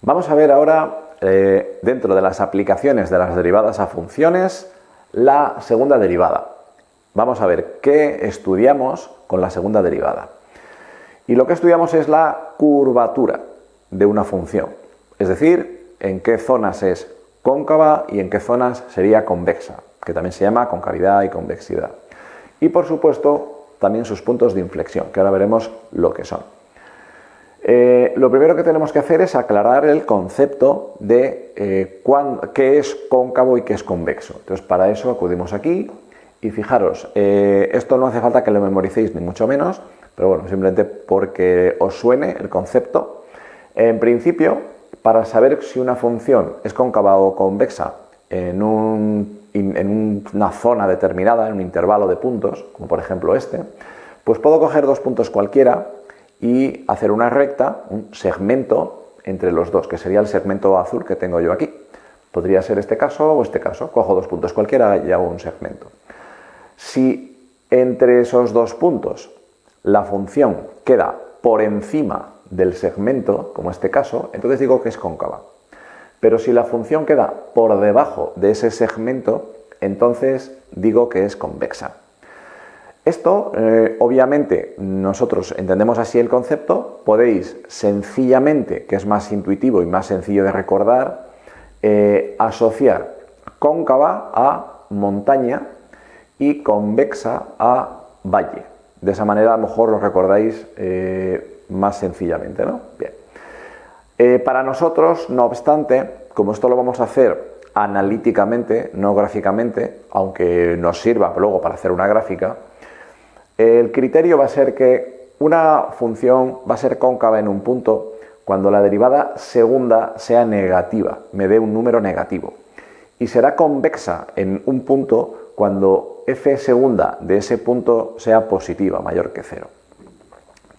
Vamos a ver ahora, dentro de las aplicaciones de las derivadas a funciones, la segunda derivada. Vamos a ver qué estudiamos con la segunda derivada. Y lo que estudiamos es la curvatura de una función, es decir, en qué zonas es cóncava y en qué zonas sería convexa, que también se llama concavidad y convexidad. Y por supuesto, también sus puntos de inflexión, que ahora veremos lo que son. Lo primero que tenemos que hacer es aclarar el concepto de qué es cóncavo y qué es convexo. Entonces, para eso acudimos aquí y fijaros, esto no hace falta que lo memoricéis ni mucho menos, pero bueno, simplemente porque os suene el concepto. En principio, para saber si una función es cóncava o convexa en una zona determinada, en un intervalo de puntos, como por ejemplo este, pues puedo coger dos puntos cualquiera y hacer una recta, un segmento entre los dos, que sería el segmento azul que tengo yo aquí. Podría ser este caso o este caso. Cojo dos puntos cualquiera y hago un segmento. Si entre esos dos puntos la función queda por encima del segmento, como este caso, entonces digo que es cóncava. Pero si la función queda por debajo de ese segmento, entonces digo que es convexa. Esto, obviamente, nosotros entendemos así el concepto. Podéis sencillamente, que es más intuitivo y más sencillo de recordar, asociar cóncava a montaña y convexa a valle. De esa manera a lo mejor lo recordáis más sencillamente, ¿no? Bien. Para nosotros, no obstante, como esto lo vamos a hacer analíticamente, no gráficamente, aunque nos sirva luego para hacer una gráfica, el criterio va a ser que una función va a ser cóncava en un punto cuando la derivada segunda sea negativa, me dé un número negativo. Y será convexa en un punto cuando f segunda de ese punto sea positiva, mayor que 0.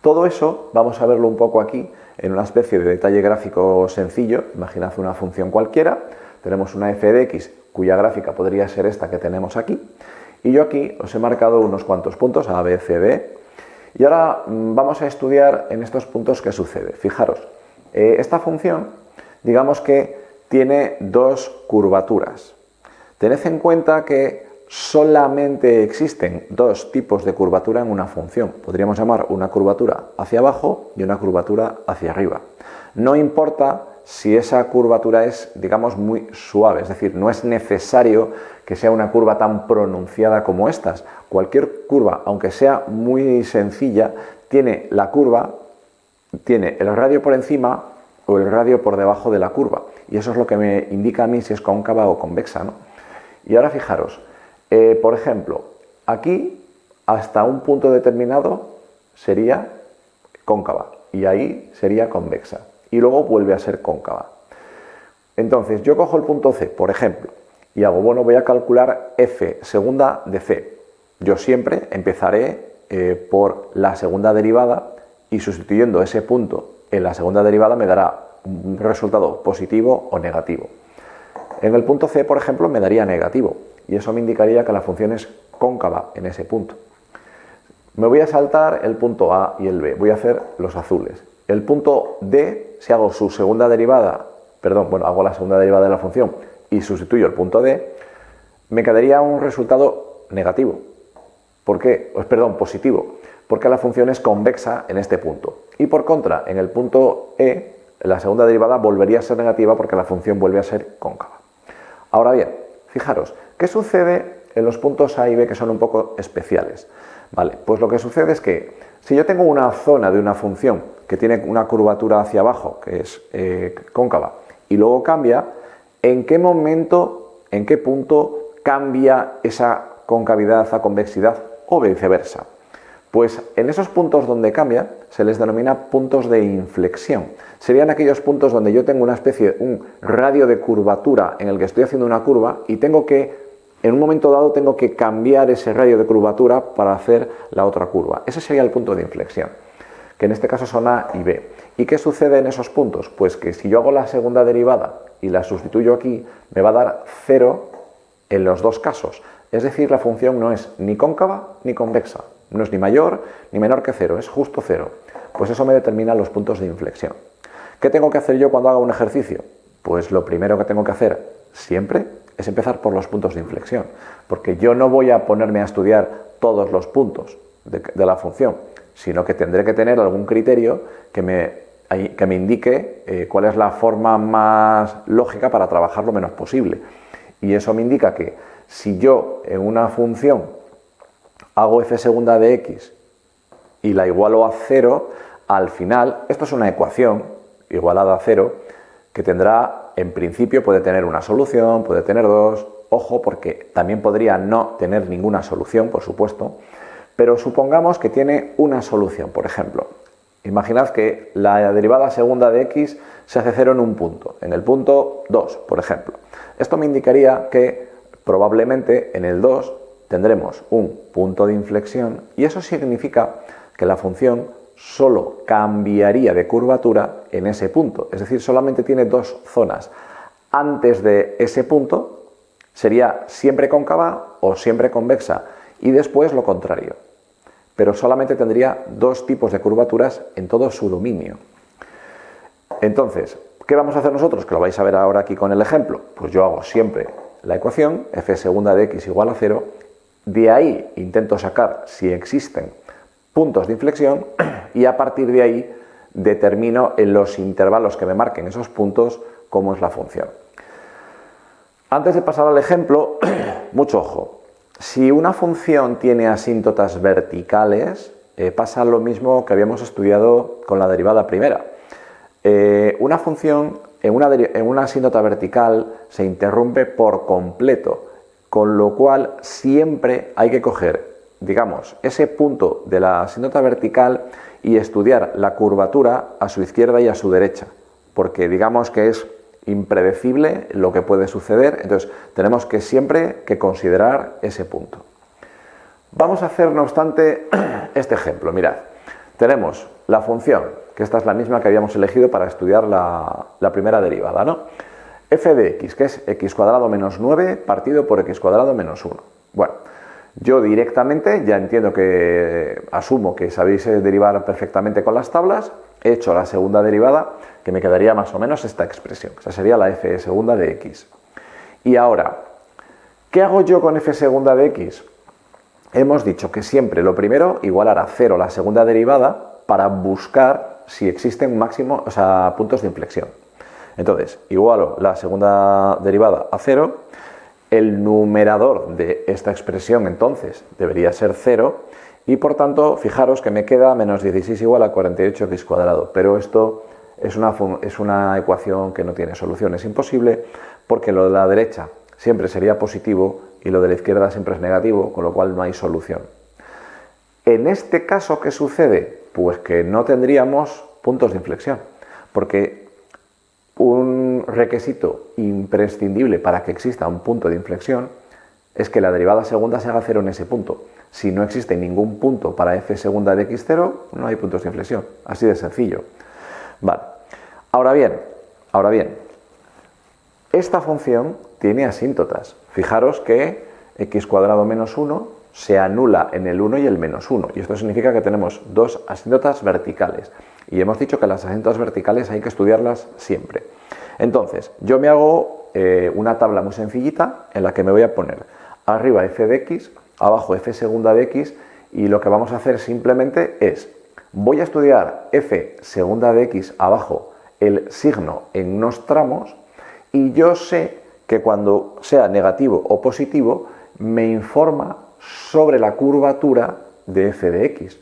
Todo eso vamos a verlo un poco aquí en una especie de detalle gráfico sencillo. Imaginad una función cualquiera, tenemos una f de x cuya gráfica podría ser esta que tenemos aquí. Y yo aquí os he marcado unos cuantos puntos, A, B, C, D. Y ahora vamos a estudiar en estos puntos qué sucede. Fijaros, esta función, digamos que tiene dos curvaturas. Tened en cuenta que solamente existen dos tipos de curvatura en una función. Podríamos llamar una curvatura hacia abajo y una curvatura hacia arriba. No importa si esa curvatura es, digamos, muy suave, es decir, no es necesario que sea una curva tan pronunciada como estas. Cualquier curva, aunque sea muy sencilla, tiene la curva, tiene el radio por encima o el radio por debajo de la curva. Y eso es lo que me indica a mí si es cóncava o convexa, ¿no? Y ahora fijaros, por ejemplo, aquí hasta un punto determinado sería cóncava y ahí sería convexa. Y luego vuelve a ser cóncava. Entonces, yo cojo el punto C, por ejemplo, y hago, bueno, voy a calcular f segunda de C. Yo siempre empezaré por la segunda derivada y sustituyendo ese punto en la segunda derivada me dará un resultado positivo o negativo. En el punto C, por ejemplo, me daría negativo y eso me indicaría que la función es cóncava en ese punto. Me voy a saltar el punto A y el B, voy a hacer los azules. El punto D, si hago su segunda derivada, hago la segunda derivada de la función y sustituyo el punto D, me quedaría un resultado negativo. ¿Por qué? Positivo, porque la función es convexa en este punto. Y por contra, en el punto E, la segunda derivada volvería a ser negativa porque la función vuelve a ser cóncava. Ahora bien, fijaros, ¿qué sucede en los puntos A y B que son un poco especiales? Vale, pues lo que sucede es que si yo tengo una zona de una función que tiene una curvatura hacia abajo, que es cóncava, y luego cambia, ¿en qué momento, en qué punto cambia esa concavidad a convexidad o viceversa? Pues en esos puntos donde cambia se les denomina puntos de inflexión. Serían aquellos puntos donde yo tengo una especie, un radio de curvatura en el que estoy haciendo una curva y en un momento dado tengo que cambiar ese radio de curvatura para hacer la otra curva. Ese sería el punto de inflexión, que en este caso son A y B. ¿Y qué sucede en esos puntos? Pues que si yo hago la segunda derivada y la sustituyo aquí, me va a dar 0 en los dos casos. Es decir, la función no es ni cóncava ni convexa. No es ni mayor ni menor que 0, es justo 0. Pues eso me determina los puntos de inflexión. ¿Qué tengo que hacer yo cuando haga un ejercicio? Pues lo primero que tengo que hacer siempre es empezar por los puntos de inflexión, porque yo no voy a ponerme a estudiar todos los puntos de la función, sino que tendré que tener algún criterio que me indique cuál es la forma más lógica para trabajar lo menos posible. Y eso me indica que si yo en una función hago f segunda de x y la igualo a 0, al final, esto es una ecuación igualada a 0, que tendrá, en principio, puede tener una solución, puede tener dos, ojo, porque también podría no tener ninguna solución, por supuesto, pero supongamos que tiene una solución. Por ejemplo, imaginad que la derivada segunda de x se hace 0 en un punto, en el punto 2, por ejemplo. Esto me indicaría que probablemente en el 2 tendremos un punto de inflexión y eso significa que la función solo cambiaría de curvatura en ese punto, es decir, solamente tiene dos zonas. Antes de ese punto sería siempre cóncava o siempre convexa y después lo contrario, pero solamente tendría dos tipos de curvaturas en todo su dominio. Entonces, ¿qué vamos a hacer nosotros? Que lo vais a ver ahora aquí con el ejemplo. Pues yo hago siempre la ecuación f segunda de x igual a 0, de ahí intento sacar si existen puntos de inflexión y a partir de ahí determino en los intervalos que me marquen esos puntos cómo es la función. Antes de pasar al ejemplo, mucho ojo. Si una función tiene asíntotas verticales, pasa lo mismo que habíamos estudiado con la derivada primera. Una función en una asíntota vertical se interrumpe por completo, con lo cual siempre hay que coger, digamos, ese punto de la asíntota vertical y estudiar la curvatura a su izquierda y a su derecha, porque digamos que es impredecible lo que puede suceder, entonces tenemos que siempre que considerar ese punto. Vamos a hacer, no obstante, este ejemplo. Mirad, tenemos la función, que esta es la misma que habíamos elegido para estudiar la primera derivada, ¿no? F de x, que es x cuadrado menos 9 partido por x cuadrado menos 1. Bueno, yo directamente ya entiendo que asumo que sabéis derivar perfectamente con las tablas, he hecho la segunda derivada, que me quedaría más o menos esta expresión, esa sería la f segunda de x. Y ahora, ¿qué hago yo con f segunda de x? Hemos dicho que siempre lo primero igualar a 0 la segunda derivada para buscar si existen puntos de inflexión. Entonces, igualo la segunda derivada a 0, el numerador de esta expresión entonces debería ser 0 y por tanto, fijaros que me queda menos 16 igual a 48x cuadrado, pero esto es una ecuación que no tiene solución, es imposible porque lo de la derecha siempre sería positivo y lo de la izquierda siempre es negativo, con lo cual no hay solución. En este caso, ¿qué sucede? Pues que no tendríamos puntos de inflexión, porque un requisito imprescindible para que exista un punto de inflexión es que la derivada segunda se haga 0 en ese punto. Si no existe ningún punto para f segunda de x0, no hay puntos de inflexión. Así de sencillo. Vale. Ahora bien, esta función tiene asíntotas. Fijaros que x cuadrado menos 1 se anula en el 1 y el menos 1. Y esto significa que tenemos dos asíntotas verticales. Y hemos dicho que las asíntotas verticales hay que estudiarlas siempre. Entonces, yo me hago una tabla muy sencillita en la que me voy a poner arriba f de x, abajo f segunda de x, y lo que vamos a hacer simplemente es, voy a estudiar f segunda de x abajo el signo en unos tramos, y yo sé que cuando sea negativo o positivo, me informa sobre la curvatura de f de x.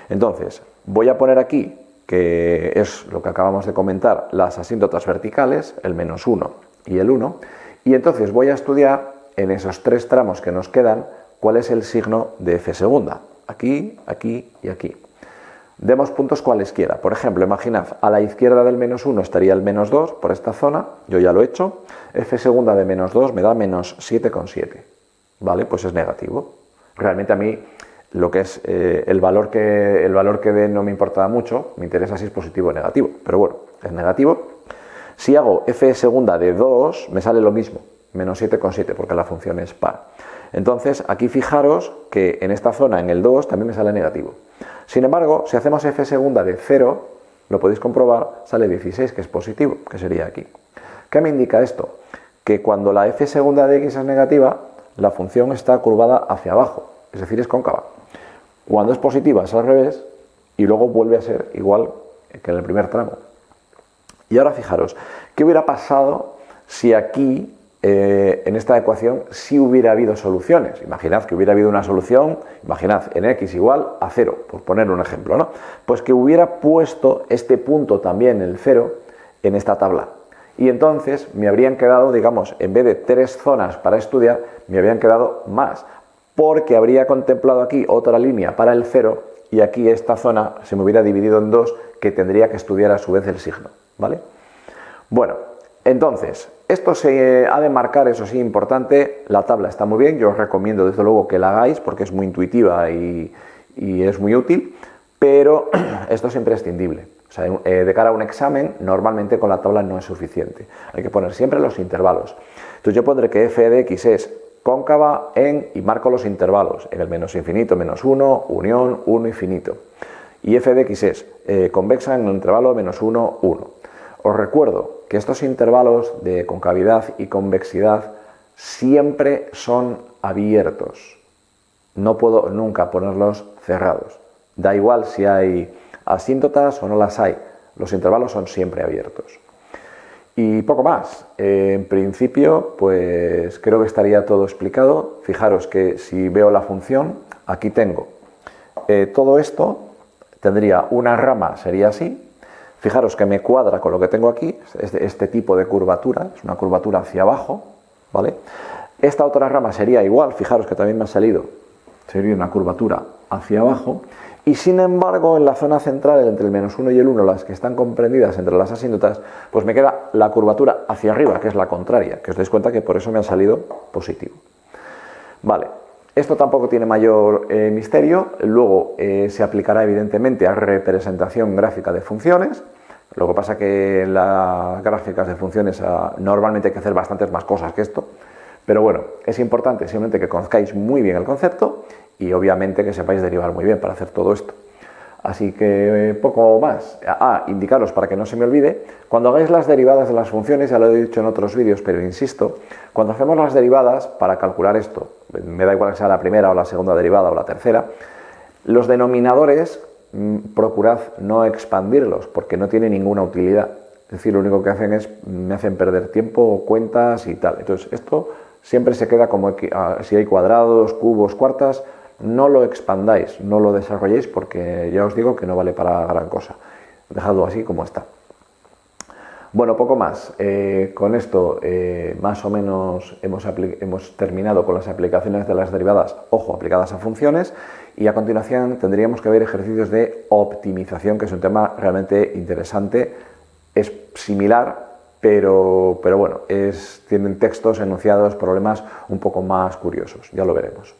Entonces, voy a poner aquí, que es lo que acabamos de comentar, las asíntotas verticales, el menos 1 y el 1, y entonces voy a estudiar en esos tres tramos que nos quedan cuál es el signo de f segunda. Aquí, aquí y aquí. Demos puntos cualesquiera. Por ejemplo, imaginad, a la izquierda del menos 1 estaría el menos 2 por esta zona, yo ya lo he hecho. F segunda de menos 2 me da menos 7,7. ¿Vale? Pues es negativo. Realmente a mí lo que es el valor que dé no me importa mucho, me interesa si es positivo o negativo. Pero bueno, es negativo. Si hago f segunda de 2, me sale lo mismo, menos 7,7, porque la función es par. Entonces, aquí fijaros que en esta zona, en el 2, también me sale negativo. Sin embargo, si hacemos f segunda de 0, lo podéis comprobar, sale 16, que es positivo, que sería aquí. ¿Qué me indica esto? Que cuando la f segunda de x es negativa, la función está curvada hacia abajo, es decir, es cóncava. Cuando es positiva es al revés y luego vuelve a ser igual que en el primer tramo. Y ahora fijaros, ¿qué hubiera pasado si aquí, en esta ecuación, sí hubiera habido soluciones? Imaginad que hubiera habido una solución, imaginad en x igual a 0, por poner un ejemplo, ¿no? Pues que hubiera puesto este punto también, el 0, en esta tabla. Y entonces me habrían quedado, digamos, en vez de 3 zonas para estudiar, me habrían quedado más, porque habría contemplado aquí otra línea para el 0 y aquí esta zona se me hubiera dividido en 2, que tendría que estudiar a su vez el signo, ¿vale? Bueno, entonces, esto se ha de marcar, eso sí, importante. La tabla está muy bien, yo os recomiendo desde luego que la hagáis porque es muy intuitiva y es muy útil, pero esto es imprescindible. O sea, de cara a un examen, normalmente con la tabla no es suficiente. Hay que poner siempre los intervalos. Entonces yo pondré que f de x es cóncava en, y marco los intervalos, en el menos infinito, menos 1, unión, 1, infinito. Y f de x es convexa en el intervalo menos 1, 1. Os recuerdo que estos intervalos de concavidad y convexidad siempre son abiertos. No puedo nunca ponerlos cerrados. Da igual si hay asíntotas o no las hay. Los intervalos son siempre abiertos. Y poco más. En principio, pues creo que estaría todo explicado. Fijaros que si veo la función, aquí tengo todo esto, tendría una rama, sería así. Fijaros que me cuadra con lo que tengo aquí, este tipo de curvatura, es una curvatura hacia abajo, ¿vale? Esta otra rama sería igual, fijaros que también me ha salido, sería una curvatura hacia abajo, y sin embargo en la zona central, entre el menos 1 y el 1, las que están comprendidas entre las asíntotas, pues me queda la curvatura hacia arriba, que es la contraria, que os dais cuenta que por eso me ha salido positivo. Vale. Esto tampoco tiene mayor misterio, luego se aplicará evidentemente a representación gráfica de funciones. Lo que pasa que en las gráficas de funciones normalmente hay que hacer bastantes más cosas que esto, pero bueno, es importante simplemente que conozcáis muy bien el concepto y obviamente que sepáis derivar muy bien para hacer todo esto. Así que poco más. Indicaros para que no se me olvide, cuando hagáis las derivadas de las funciones, ya lo he dicho en otros vídeos, pero insisto, cuando hacemos las derivadas para calcular esto, me da igual que sea la primera o la segunda derivada o la tercera, los denominadores procurad no expandirlos porque no tiene ninguna utilidad. Es decir, lo único que hacen es me hacen perder tiempo, cuentas y tal. Entonces esto siempre se queda como si hay cuadrados, cubos, cuartas. No lo expandáis, no lo desarrolléis porque ya os digo que no vale para gran cosa. Dejadlo así como está. Bueno, poco más. Con esto más o menos hemos terminado con las aplicaciones de las derivadas, ojo, aplicadas a funciones, y a continuación tendríamos que ver ejercicios de optimización, que es un tema realmente interesante. Es similar, pero bueno, tienen textos, enunciados, problemas un poco más curiosos. Ya lo veremos.